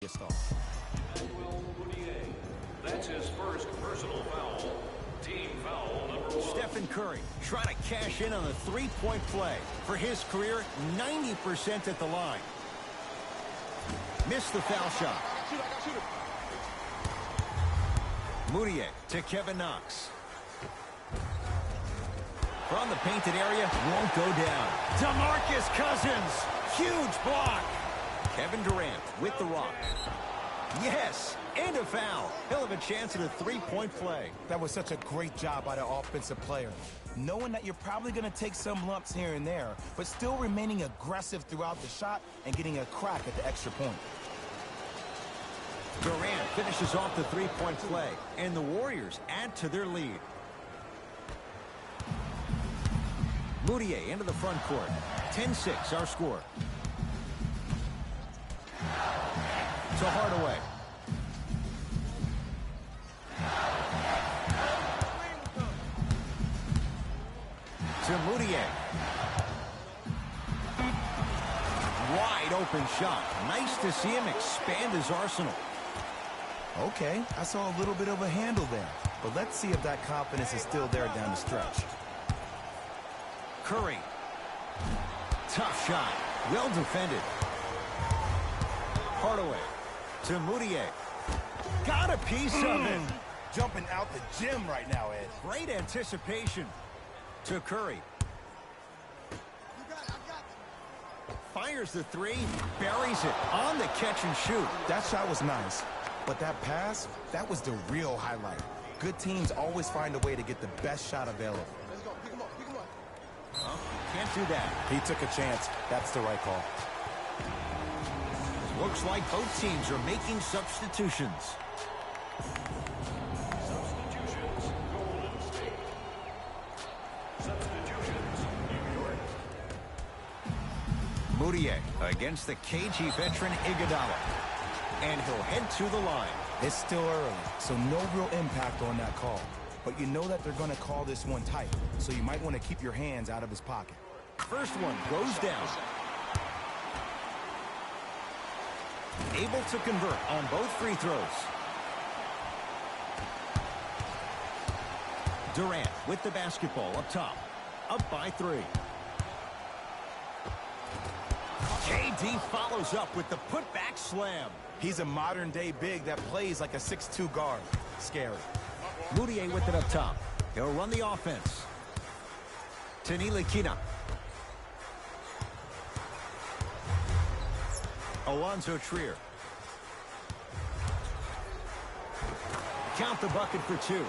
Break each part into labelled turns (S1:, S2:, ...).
S1: star.
S2: That's his first personal foul. Team foul number 1.
S3: Stephen Curry trying to cash in on the three-point play. For his career, 90% at the line. Missed the foul shot. Moutier to Kevin Knox. From the painted area, won't go down. DeMarcus Cousins, huge block. Kevin Durant with the rock. Yes, and a foul. He'll have a chance at a three-point play.
S1: That was such a great job by the offensive player. Knowing that you're probably going to take some lumps here and there, but still remaining aggressive throughout the shot and getting a crack at the extra point.
S3: Durant finishes off the three-point play, and the Warriors add to their lead. Moutier into the front court. 10-6 our score. To Hardaway. To Moutier. Wide open shot. Nice to see him expand his arsenal.
S1: Okay, I saw a little bit of a handle there, but let's see if that confidence is still there down the stretch.
S3: Curry. Tough shot. Well defended. Hardaway to Moutier. Got a piece of it.
S1: Jumping out the gym right now, Ed.
S3: Great anticipation. To Curry. Fires the three. Buries it on the catch and shoot.
S1: That shot was nice, but that pass, that was the real highlight. Good teams always find a way to get the best shot available.
S3: Well, can't do that.
S1: He took a chance. That's the right call.
S3: Looks like both teams are making substitutions.
S2: Substitutions, Golden State. Substitutions, New York.
S3: Moutier against the KG veteran Iguodala. And he'll head to the line.
S1: It's still early, so no real impact on that call. But you know that they're going to call this one tight, so you might want to keep your hands out of his pocket.
S3: First one goes down. Able to convert on both free throws. Durant with the basketball up top. Up by 3. KD follows up with the putback slam.
S1: He's a modern-day big that plays like a 6'2 guard. Scary.
S3: Moutier with it up top. He'll run the offense. Ntilikina. Alonzo Trier. Count the bucket for 2.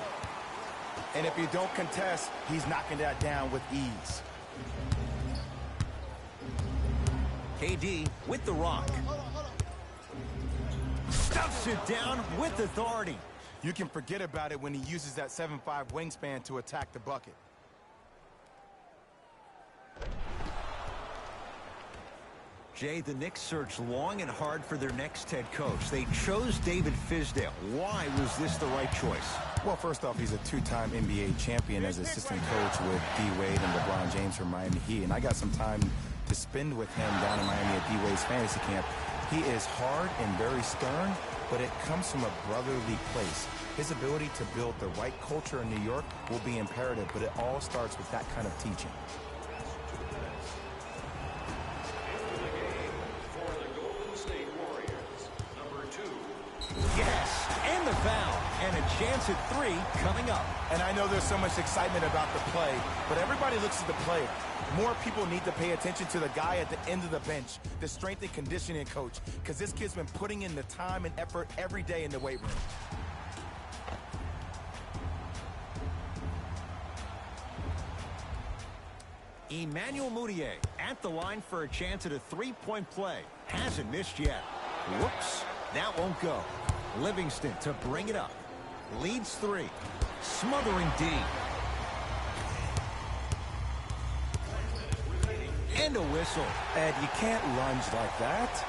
S1: And if you don't contest, he's knocking that down with ease.
S3: KD with the rock. Stuffs it down with authority.
S1: You can forget about it when he uses that 7'5" wingspan to attack the bucket.
S3: Jay, the Knicks searched long and hard for their next head coach. They chose David Fizdale. Why was this the right choice?
S1: Well, first off, he's a 2-time NBA champion as assistant coach with D-Wade and LeBron James from Miami Heat. And I got some time to spend with him down in Miami at D-Wade's fantasy camp. He is hard and very stern, but it comes from a brotherly place. His ability to build the right culture in New York will be imperative, but it all starts with that kind of teaching.
S2: Into the game for the Golden State Warriors, number 2.
S3: Yes, and the foul. And a chance at 3 coming up.
S1: And I know there's so much excitement about the play, but everybody looks at the player. More people need to pay attention to the guy at the end of the bench, the strength and conditioning coach, because this kid's been putting in the time and effort every day in the weight room.
S3: Emmanuel Moutier at the line for a chance at a three-point play. Hasn't missed yet. Whoops, that won't go. Livingston to bring it up. Leads 3. Smothering D. And a whistle.
S1: Ed, you can't lunge like that.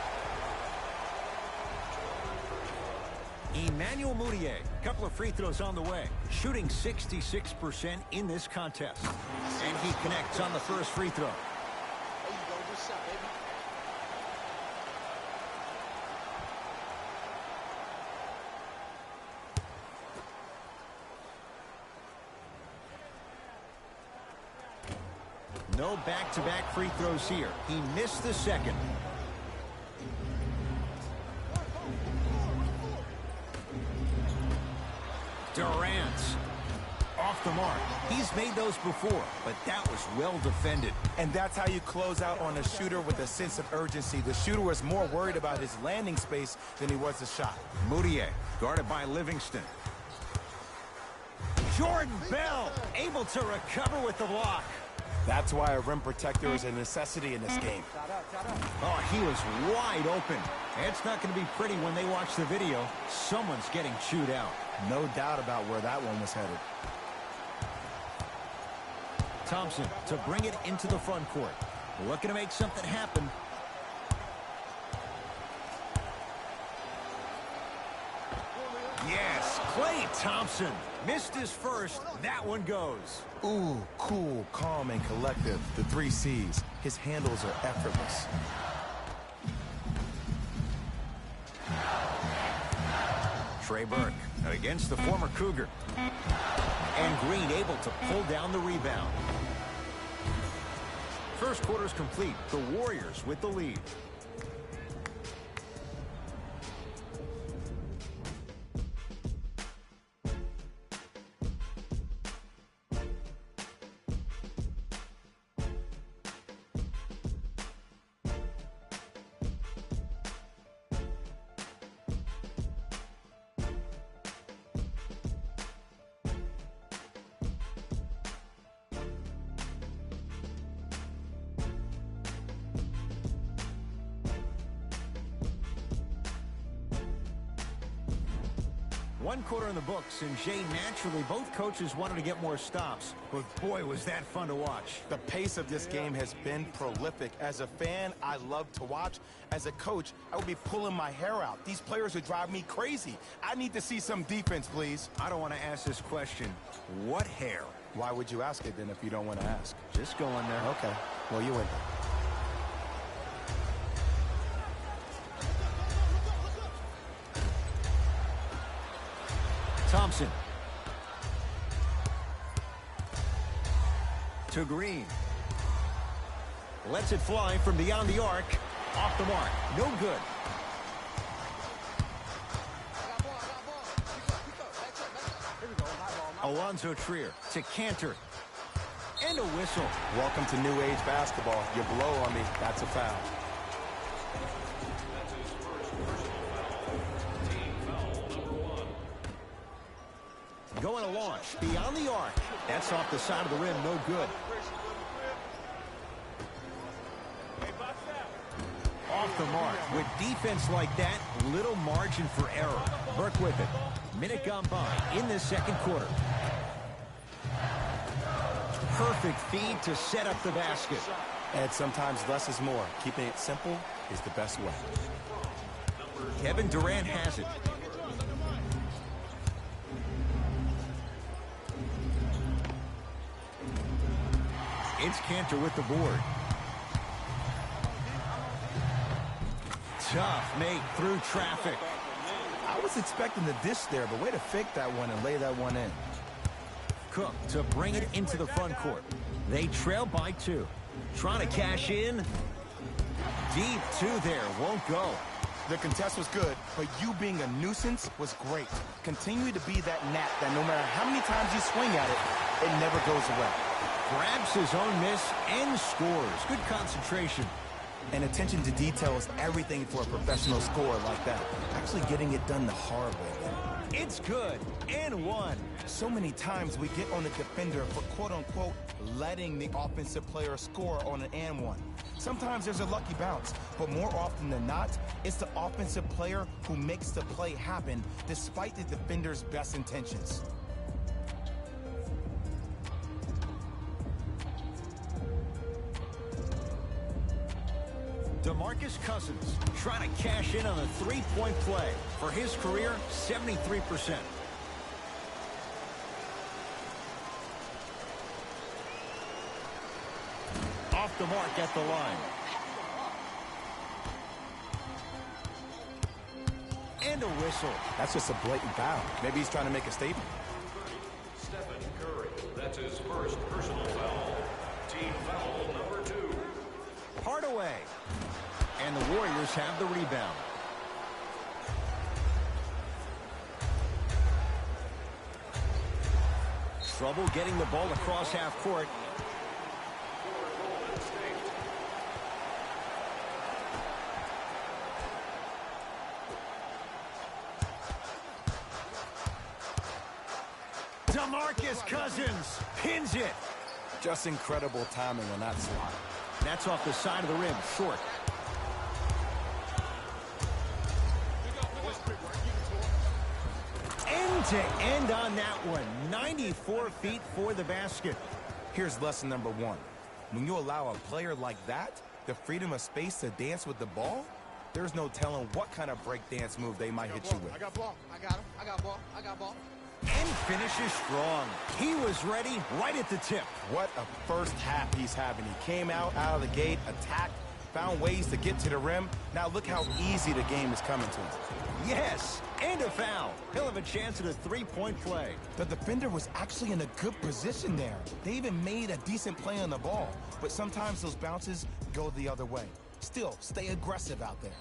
S3: Emmanuel Moutier, couple of free throws on the way. Shooting 66% in this contest. And he connects on the first free throw. No back-to-back free throws here. He missed the second. Durant. Off the mark. He's made those before, but that was well defended.
S1: And that's how you close out on a shooter with a sense of urgency. The shooter was more worried about his landing space than he was the shot.
S3: Moutier, guarded by Livingston. Jordan Bell, able to recover with the block.
S1: That's why a rim protector is a necessity in this game.
S3: Oh, he was wide open. It's not going to be pretty when they watch the video. Someone's getting chewed out.
S1: No doubt about where that one was headed.
S3: Thompson to bring it into the front court. Looking to make something happen. Yes, Klay Thompson missed his first. That one goes.
S1: Ooh, cool, calm, and collective. The 3 C's. His handles are effortless.
S3: Trey Burke against the former Cougar. And Green able to pull down the rebound. First quarter's complete. The Warriors with the lead. One quarter in the books, and Jay, naturally, both coaches wanted to get more stops. But boy, was that fun to watch.
S1: The pace of this game has been prolific. As a fan, I love to watch. As a coach, I would be pulling my hair out. These players would drive me crazy. I need to see some defense, please.
S3: I don't want to ask this question. What hair?
S1: Why would you ask it then if you don't want to ask?
S3: Just go in there.
S1: Okay. Well, you win.
S3: Thompson. To Green. Lets it fly from beyond the arc. Off the mark. No good. Alonzo Trier to Cantor. And a whistle.
S1: Welcome to new age basketball. You blow on me. That's a foul.
S2: That's his first personal foul. Team foul number 1.
S3: Going to launch beyond the arc. That's off the side of the rim. No good. Off the mark. With defense like that, little margin for error. Burke with it. Minute gone by in the second quarter. Perfect feed to set up the basket.
S1: And sometimes less is more. Keeping it simple is the best way.
S3: Kevin Durant has it. It's Cantor with the board. Tough make through traffic.
S1: I was expecting the dish there, but way to fake that one and lay that one in.
S3: Cook to bring it into the front court. They trail by 2. Trying to cash in. Deep 2 there. Won't go.
S1: The contest was good, but you being a nuisance was great. Continue to be that gnat that no matter how many times you swing at it, it never goes away.
S3: Grabs his own miss and scores. Good concentration.
S1: And attention to detail is everything for a professional scorer like that. Actually getting it done the hard way.
S3: It's good. And 1.
S1: So many times we get on the defender for quote-unquote letting the offensive player score on an and 1. Sometimes there's a lucky bounce, but more often than not, it's the offensive player who makes the play happen despite the defender's best intentions.
S3: DeMarcus Cousins trying to cash in on a three-point play. For his career, 73%. Off the mark at the line. And a whistle.
S1: That's just a blatant foul. Maybe he's trying to make a statement.
S2: Stephen Curry. That's his first personal foul. Team foul
S3: And the Warriors have the rebound. Trouble getting the ball across half court. DeMarcus Cousins pins it.
S1: Just incredible timing on that slot.
S3: That's off the side of the rim, short. End to end on that one. 94 feet for the basket.
S1: Here's lesson number one. When you allow a player like that the freedom of space to dance with the ball, there's no telling what kind of break dance move they might hit you with.
S4: I got ball. I got him. I got ball. I got ball.
S3: And finishes strong. He was ready right at the tip.
S1: What a first half he's having. He came out of the gate, attacked, found ways to get to the rim. Now look how easy the game is coming to him.
S3: Yes, and a foul. He'll have a chance at a three-point play.
S1: The defender was actually in a good position there. They even made a decent play on the ball. But sometimes those bounces go the other way. Still, stay aggressive out there.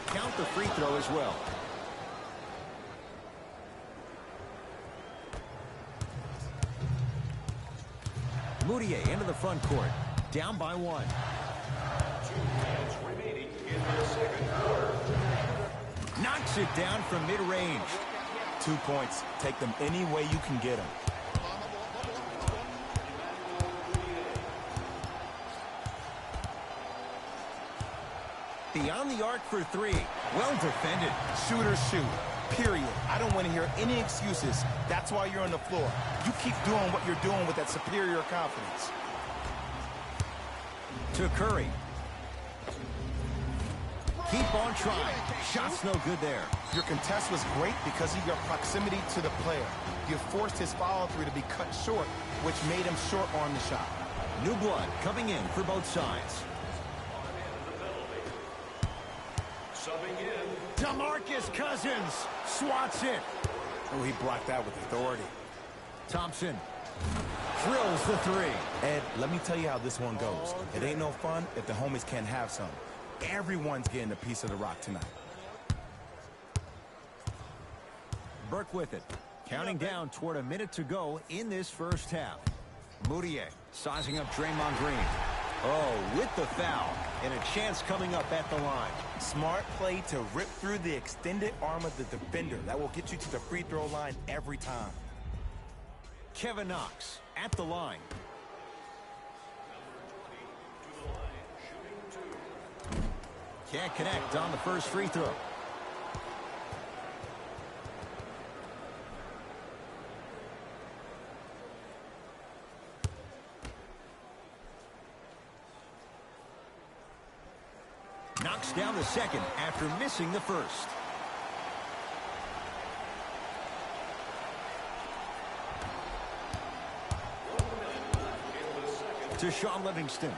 S3: Count the free throw as well. Moutier into the front court. Down by one.
S2: 2 minutes remaining in the second quarter.
S3: Knocks it down from mid-range.
S1: 2 points. Take them any way you can get them.
S3: Beyond the arc for three. Well defended.
S1: Shooters shoot. Period. I don't want to hear any excuses. That's why you're on the floor. You keep doing what you're doing with that superior confidence.
S3: To Curry. Keep on trying. Shot's no good there.
S1: Your contest was great because of your proximity to the player. You forced his follow-through to be cut short, which made him short-arm the shot.
S3: New blood coming in for both sides.
S2: Subbing in.
S3: DeMarcus Cousins swats it.
S1: Oh, he blocked that with authority.
S3: Thompson drills the three.
S1: Ed, let me tell you how this one goes. It ain't no fun if the homies can't have some. Everyone's getting a piece of the rock tonight.
S3: Burke with it. Counting down toward a minute to go in this first half. Moutier sizing up Draymond Green. Oh, with the foul. And a chance coming up at the line.
S1: Smart play to rip through the extended arm of the defender. That will get you to the free throw line every time.
S3: Kevin Knox at the line. Can't connect on the first free throw. Knocks down the second after missing the first. To Sean Livingston.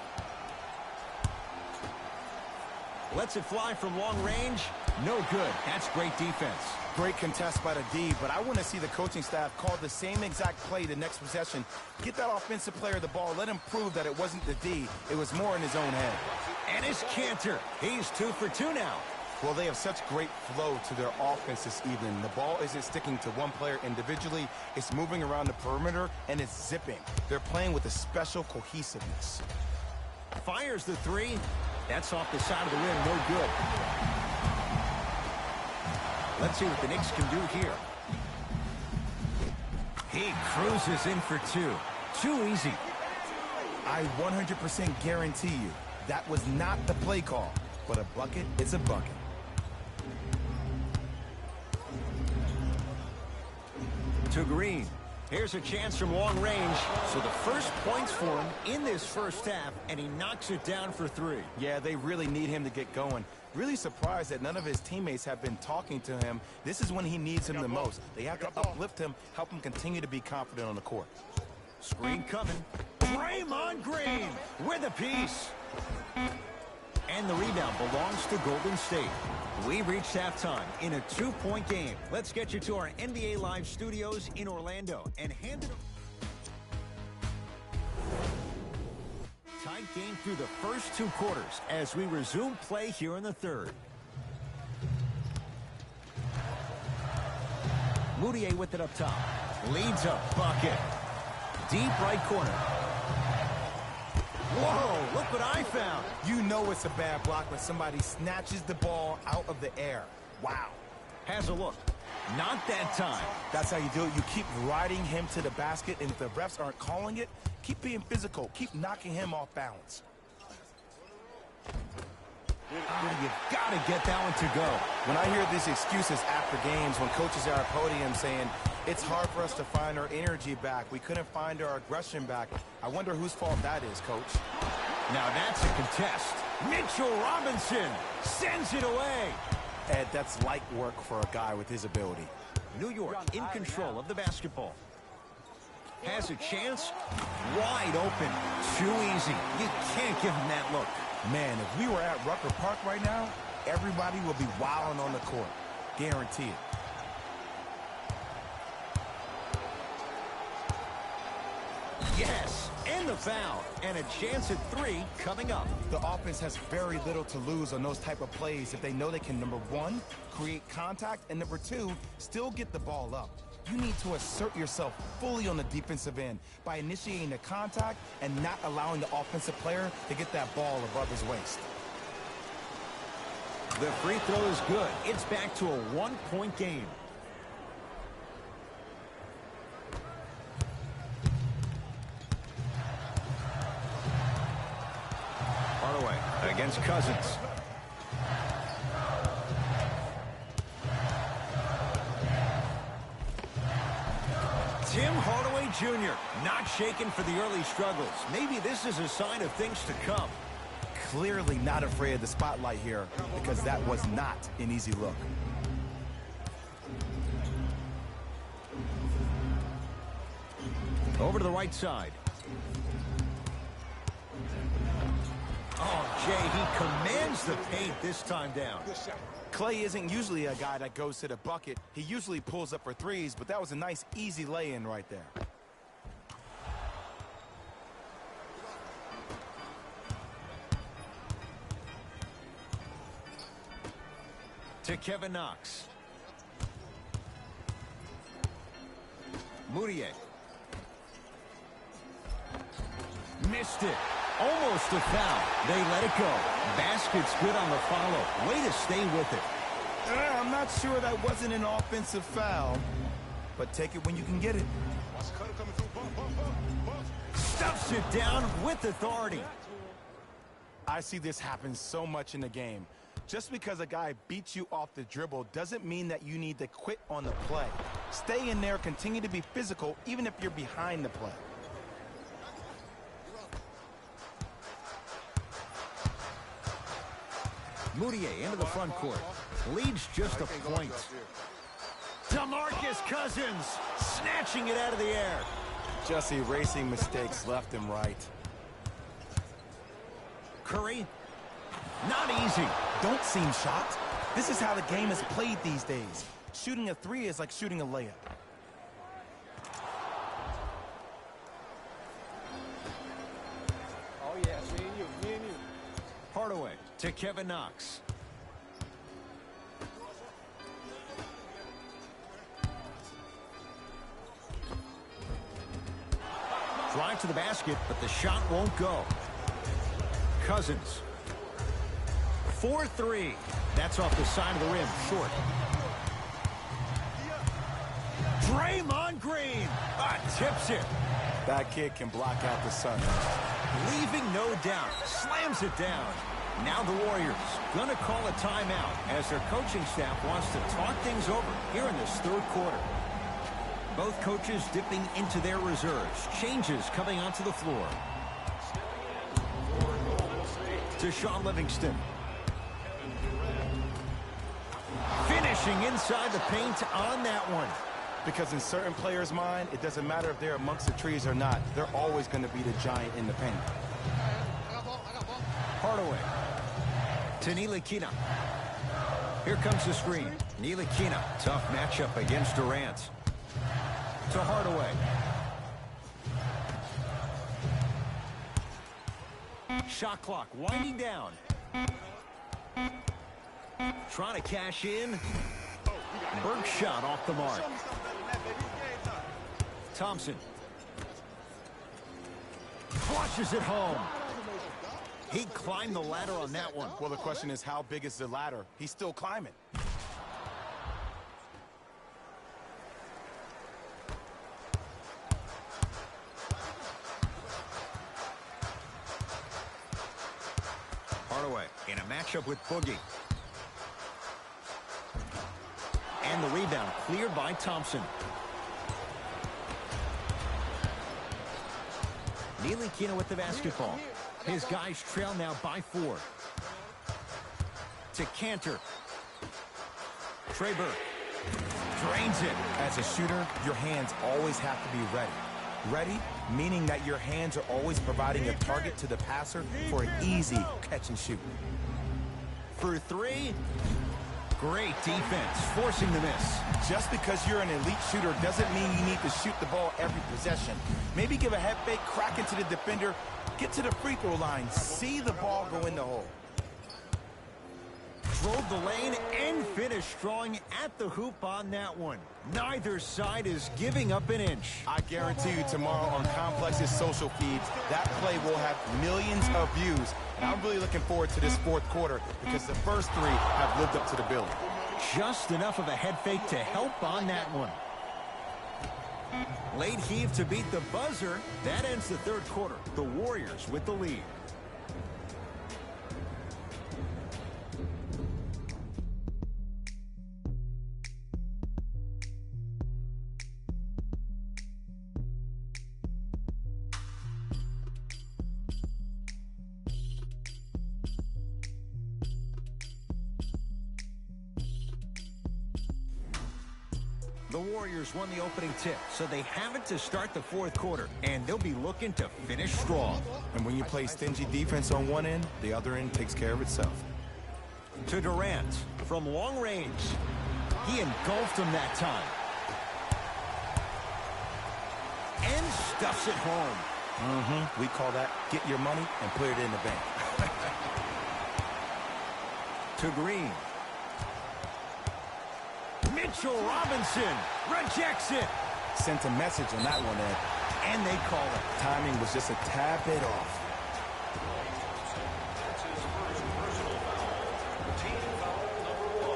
S3: Lets it fly from long range. No good. That's great defense.
S1: Great contest by the D, but I want to see the coaching staff call the same exact play the next possession. Get that offensive player the ball. Let him prove that it wasn't the D. It was more in his own head.
S3: And it's Cantor. He's 2 for 2 now.
S1: Well, they have such great flow to their offense this evening. The ball isn't sticking to one player individually. It's moving around the perimeter, and it's zipping. They're playing with a special cohesiveness.
S3: Fires the three. That's off the side of the rim. No good. Let's see what the Knicks can do here. He cruises in for two. Too easy.
S1: I 100% guarantee you that was not the play call, but a bucket is a bucket.
S3: To Green. Here's a chance from long range. So the first points for him in this first half, and he knocks it down for three.
S1: Yeah, they really need him to get going. Really surprised that none of his teammates have been talking to him. This is when he needs him the most. They have to uplift him, help him continue to be confident on the court.
S3: Screen coming. Draymond Green with a piece. And the rebound belongs to Golden State. We reached halftime in a 2-point game. Let's get you to our NBA Live studios in Orlando and hand it. Tight game through the first 2 quarters as we resume play here in the third. Moutier with it up top. Leads a bucket. Deep right corner. Whoa, look what I found.
S1: You know it's a bad block when somebody snatches the ball out of the air. Wow.
S3: Has a look. Not that time.
S1: That's how you do it. You keep riding him to the basket, and if the refs aren't calling it, keep being physical. Keep knocking him off balance.
S3: You've got to get that one to go.
S1: When I hear these excuses after games, when coaches are at podium saying, it's hard for us to find our energy back, we couldn't find our aggression back, I wonder whose fault that is, Coach.
S3: Now that's a contest. Mitchell Robinson sends it away.
S1: Ed, that's light work for a guy with his ability.
S3: New York in control of the basketball. Has a chance. Wide open. Too easy. You can't give him that look.
S1: Man, if we were at Rucker Park right now, everybody would be wilding on the court. Guarantee it.
S3: Yes, and the foul. And a chance at 3 coming up.
S1: The offense has very little to lose on those type of plays if they know they can, number 1, create contact, and number 2, still get the ball up. You need to assert yourself fully on the defensive end by initiating the contact and not allowing the offensive player to get that ball above his waist.
S3: The free throw is good. It's back to a 1-point game. Hardaway against Cousins. Tim Hardaway Jr. not shaken for the early struggles. Maybe this is a sign of things to come.
S1: Clearly not afraid of the spotlight here because that was not an easy look.
S3: Over to the right side. Oh, Jay, he commands the paint this time down.
S1: Clay isn't usually a guy that goes to the bucket. He usually pulls up for threes, but that was a nice, easy lay-in right there.
S3: To Kevin Knox. Moutier. Missed it. Almost a foul. They let it go. Basket's good on the follow. Way to stay with it.
S1: I'm not sure that wasn't an offensive foul, but take it when you can get it.
S3: Stuffs it down with authority.
S1: I see this happen so much in the game. Just because a guy beats you off the dribble doesn't mean that you need to quit on the play. Stay in there, continue to be physical, even if you're behind the play.
S3: Moutier into the front court. Leads just a point. DeMarcus Cousins snatching it out of the air.
S1: Just erasing mistakes left and right.
S3: Curry. Not easy.
S1: Don't seem shocked. This is how the game is played these days. Shooting a 3 is like shooting a layup.
S4: Oh, yeah, me and you.
S3: Hardaway to Kevin Knox. Drive to the basket, but the shot won't go. Cousins. 4-3. That's off the side of the rim, short. Draymond Green tips it.
S1: That kid can block out the sun.
S3: Leaving no doubt. Slams it down. Now the Warriors gonna call a timeout as their coaching staff wants to talk things over here in this third quarter. Both coaches dipping into their reserves. Changes coming onto the floor. To Sean Livingston. Finishing inside the paint on that one.
S1: Because in certain players' mind, it doesn't matter if they're amongst the trees or not. They're always going to be the giant in the paint.
S4: I got ball. I got ball.
S3: Hardaway. To Ntilikina. Here comes the screen. Ntilikina, tough matchup against Durant. To Hardaway. Shot clock winding down. Trying to cash in. Berg shot off the mark. Thompson. Flushes it home. He climbed the ladder on that one.
S1: Well, the question is, how big is the ladder? He's still climbing.
S3: Hardaway in a matchup with Boogie. And the rebound cleared by Thompson. Ntilikina with the basketball. His guys trail now by 4. To Cantor. Trey Burke. Drains it.
S1: As a shooter, your hands always have to be ready. Ready, meaning that your hands are always providing a target to the passer for an easy catch and shoot.
S3: For 3. Great defense, forcing the miss.
S1: Just because you're an elite shooter doesn't mean you need to shoot the ball every possession. Maybe give a head fake, crack into the defender, get to the free throw line, see the ball go in the hole.
S3: Drove the lane and finished strong at the hoop on that one. Neither side is giving up an inch.
S1: I guarantee you tomorrow on Complex's social feeds, that play will have millions of views. And I'm really looking forward to this fourth quarter because the first 3 have lived up to the billing.
S3: Just enough of a head fake to help on that one. Late heave to beat the buzzer. That ends the third quarter. The Warriors with the lead. The Warriors won the opening tip, so they have it to start the fourth quarter, and they'll be looking to finish strong.
S1: And when you play stingy defense on one end, the other end takes care of itself.
S3: To Durant from long range. He engulfed him that time. And stuffs it home.
S1: We call that get your money and put it in the bank.
S3: To Green. Mitchell Robinson rejects it.
S1: Sent a message on that one, Ed.
S3: And they call it.
S1: Timing was just a tad bit off.
S2: That's his first personal foul. Team foul number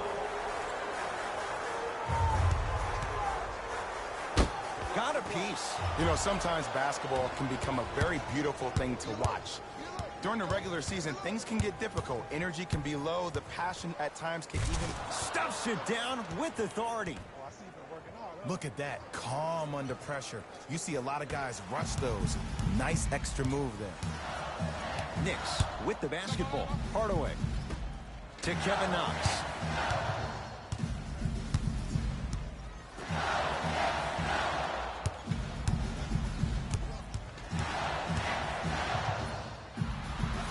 S2: 1.
S3: Got a piece.
S1: You know, sometimes basketball can become a very beautiful thing to watch. During the regular season, things can get difficult. Energy can be low. The passion at times can even...
S3: Stuffs it down with authority.
S1: Look at that. Calm under pressure. You see a lot of guys rush those. Nice extra move there.
S3: Knicks with the basketball. Hardaway. To Kevin Knox.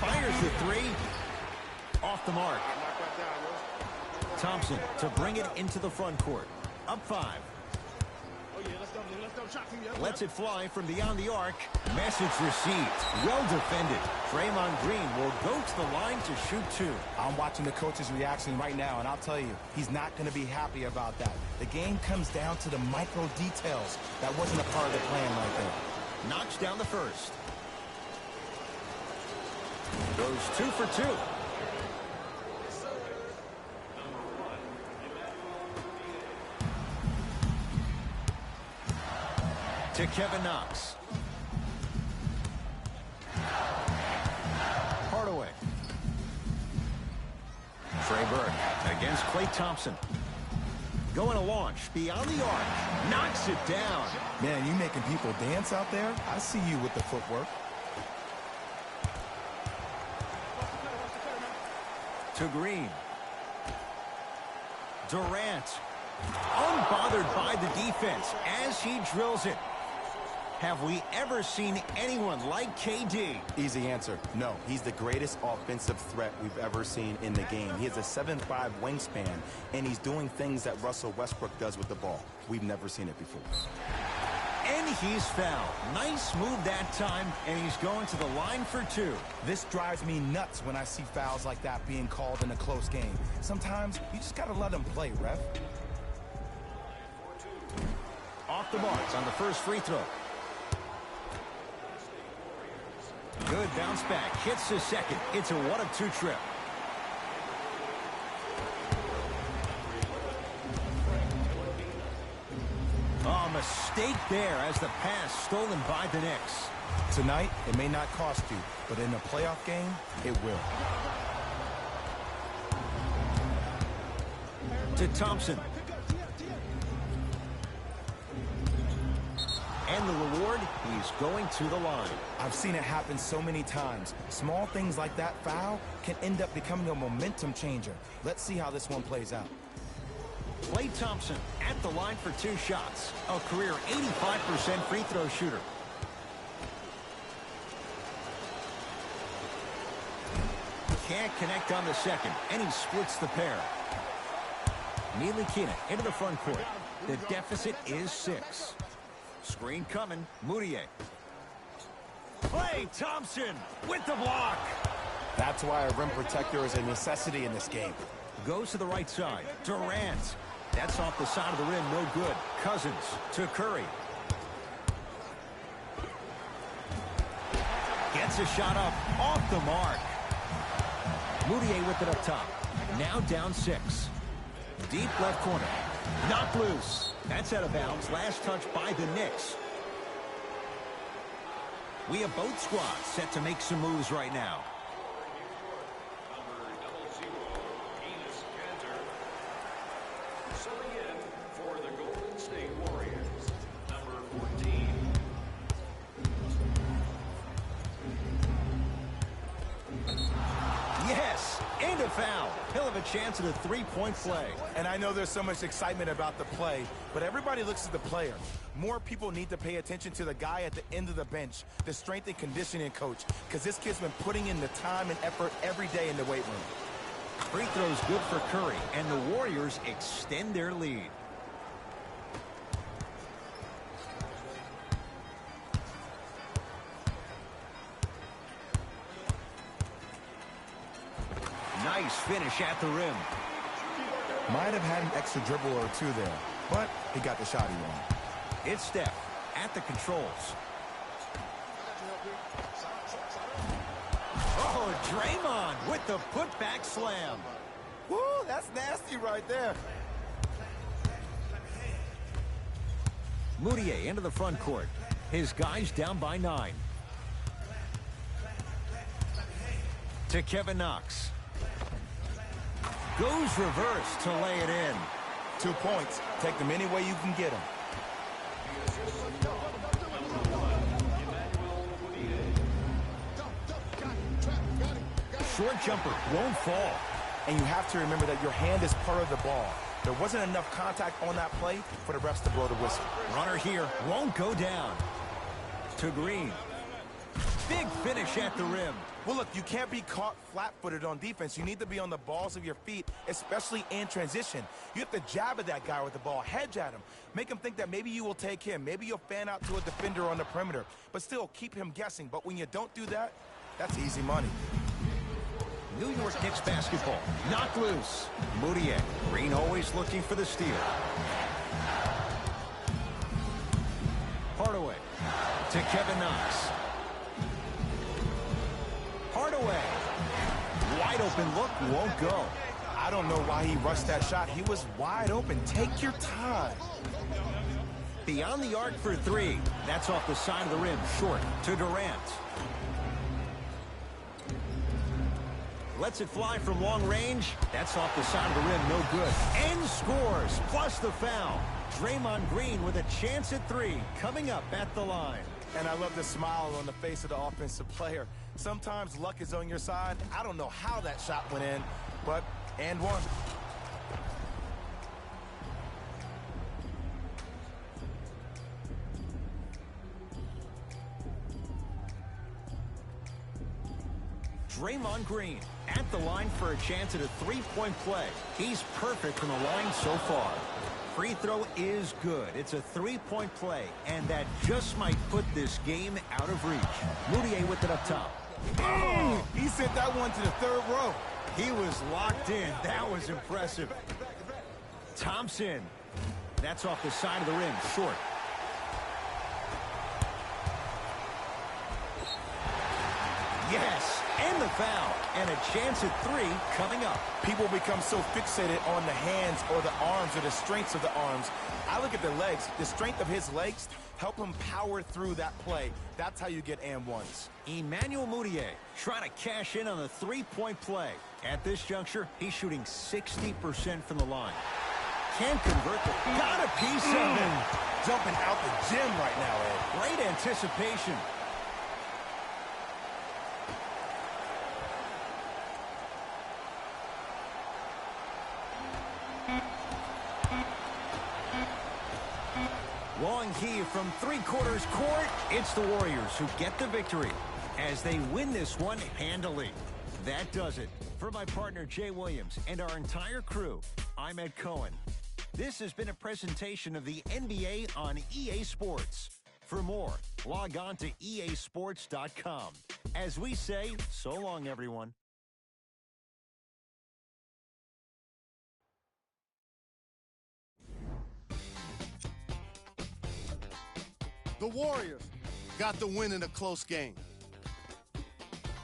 S3: Fires the 3. Off the mark. Thompson to bring it into the front court. Up 5. Lets it fly from beyond the arc. Message received. Well defended. Draymond Green will go to the line to shoot 2.
S1: I'm watching the coach's reaction right now, and I'll tell you, he's not going to be happy about that. The game comes down to the micro details. That wasn't a part of the plan right there.
S3: Knocks down the first. Goes 2 for 2. To Kevin Knox. Hardaway. Trey Burke against Klay Thompson. Going to launch beyond the arc. Knocks it down.
S1: Man, you making people dance out there? I see you with the footwork.
S3: To Green. Durant. Unbothered by the defense as he drills it. Have we ever seen anyone like KD?
S1: Easy answer. No, he's the greatest offensive threat we've ever seen in the game. He has a 7'5" wingspan, and he's doing things that Russell Westbrook does with the ball. We've never seen it before.
S3: And he's fouled. Nice move that time, and he's going to the line for two.
S1: This drives me nuts when I see fouls like that being called in a close game. Sometimes you just got to let them play, ref.
S3: Off the marks on the first free throw. Good bounce back. Hits the second. It's a 1-of-2 trip. Oh, mistake there as the pass stolen by the Knicks.
S1: Tonight, it may not cost you, but in a playoff game, it will.
S3: To Thompson. And the reward, he's going to the line.
S1: I've seen it happen so many times. Small things like that foul can end up becoming a momentum changer. Let's see how this one plays out.
S3: Klay Thompson at the line for 2 shots. A career 85% free throw shooter. Can't connect on the second, and he splits the pair. Ntilikina into the front court. The deficit is 6. Screen coming. Moutier. Klay Thompson with the block.
S1: That's why a rim protector is a necessity in this game.
S3: Goes to the right side. Durant. That's off the side of the rim. No good. Cousins to Curry. Gets a shot up. Off the mark. Moutier with it up top. Now down 6. Deep left corner. Knocked loose. That's out of bounds. Last touch by the Knicks. We have both squads set to make some moves right now.
S2: Number 00, Enes Kanter. Subbing in for the Golden State Warriors, number 14.
S3: Yes, and a foul. He'll have a chance at a 3-point play.
S1: And I know there's so much excitement about the play, but everybody looks at the player. More people need to pay attention to the guy at the end of the bench, the strength and conditioning coach, because this kid's been putting in the time and effort every day in the weight room.
S3: Free throw's good for Curry, and the Warriors extend their lead. Nice finish at the rim.
S1: Might have had an extra dribble or two there, but he got the shot he wanted.
S3: It's Steph at the controls. Oh, Draymond with the putback slam.
S1: Woo, that's nasty right there.
S3: Moutier into the front court. His guys down by 9. To Kevin Knox. Goes reverse to lay it in.
S1: 2 points. Take them any way you can get them.
S3: Short jumper won't fall.
S1: And you have to remember that your hand is part of the ball. There wasn't enough contact on that play for the refs to blow the whistle.
S3: Runner here won't go down. To Green. Big finish at the rim.
S1: Well, look, you can't be caught flat-footed on defense. You need to be on the balls of your feet, especially in transition. You have to jab at that guy with the ball, hedge at him. Make him think that maybe you will take him. Maybe you'll fan out to a defender on the perimeter, but still keep him guessing. But when you don't do that, that's easy money.
S3: New York Knicks basketball. Knocked loose. Moutier. Green always looking for the steal. Hardaway. To Kevin Knox. Hardaway. Wide open look, won't go.
S1: I don't know why he rushed that shot. He was wide open. Take your time.
S3: Beyond the arc for 3. That's off the side of the rim. Short to Durant. Lets it fly from long range. That's off the side of the rim. No good. And scores. Plus the foul. Draymond Green with a chance at 3 coming up at the line.
S1: And I love the smile on the face of the offensive player. Sometimes luck is on your side. I don't know how that shot went in, but and one.
S3: Draymond Green at the line for a chance at a three-point play. He's perfect from the line so far. Free throw is good. It's a three-point play, and that just might put this game out of reach. Moutier with it up top.
S1: Oh, he sent that one to the third row.
S3: He was locked in. That was impressive. Thompson. That's off the side of the rim, short. Yes, and the foul. And a chance at three coming up.
S1: People become so fixated on the hands or the arms or the strengths of the arms. I look at the legs. The strength of his legs help him power through that play. That's how you get and ones.
S3: Emmanuel Moutier trying to cash in on a three-point play. At this juncture, he's shooting 60% from the line. Can't convert the... Got a piece of it.
S1: Jumping out the gym right now, Ed.
S3: Great anticipation. Long key from three-quarters court. It's the Warriors who get the victory as they win this one handily. That does it. For my partner, Jay Williams, and our entire crew, I'm Ed Cohen. This has been a presentation of the NBA on EA Sports. For more, log on to easports.com. As we say, so long, everyone.
S5: The Warriors got the win in a close game.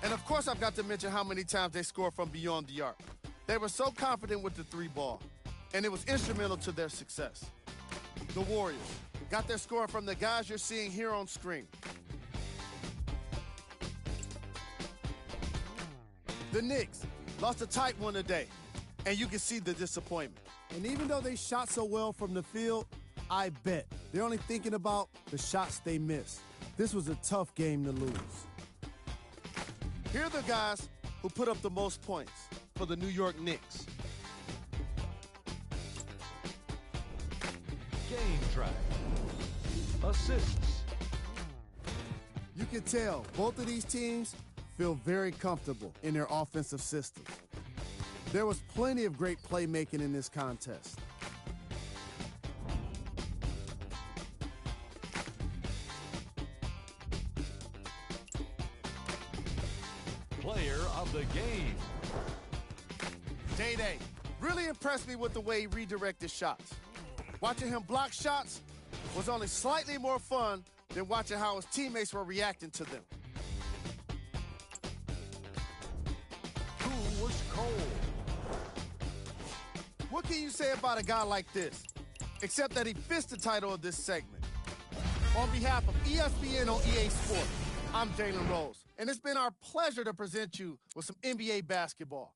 S5: And of course, I've got to mention how many times they scored from beyond the arc. They were so confident with the three ball, and it was instrumental to their success. The Warriors got their score from the guys you're seeing here on screen. The Knicks lost a tight one today, and you can see the disappointment.
S6: And even though they shot so well from the field, I bet they're only thinking about the shots they missed. This was a tough game to lose.
S5: Here are the guys who put up the most points for the New York Knicks.
S2: Game track. Assists.
S6: You can tell both of these teams feel very comfortable in their offensive system. There was plenty of great playmaking in this contest.
S2: Player of the game.
S5: Day-Day really impressed me with the way he redirected shots. Watching him block shots was only slightly more fun than watching how his teammates were reacting to them.
S2: Who was cold?
S5: What can you say about a guy like this, except that he fits the title of this segment? On behalf of ESPN on EA Sports, I'm Jalen Rose, and it's been our pleasure to present you with some NBA basketball.